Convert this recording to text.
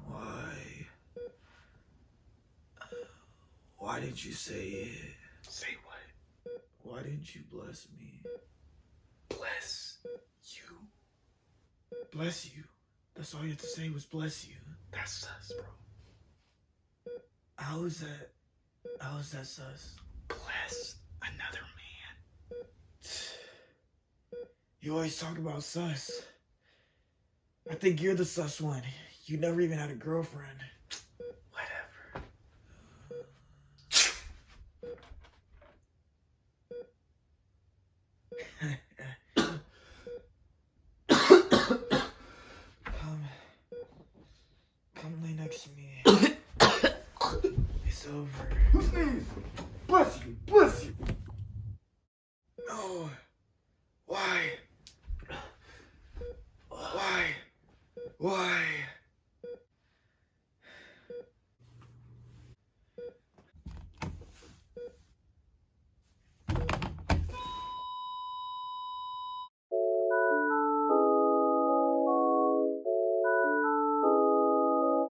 Why? Why didn't you say it? Say what? Why didn't you bless me? Bless you. Bless you. That's all you had to say was bless you. That's sus, bro. How is that? How is that sus? Bless another man. You always talk about sus. I think you're the sus one. You never even had a girlfriend. Whatever. Come lay next to me. It's over. Bless you. Bless you. No. Why? Why? Why?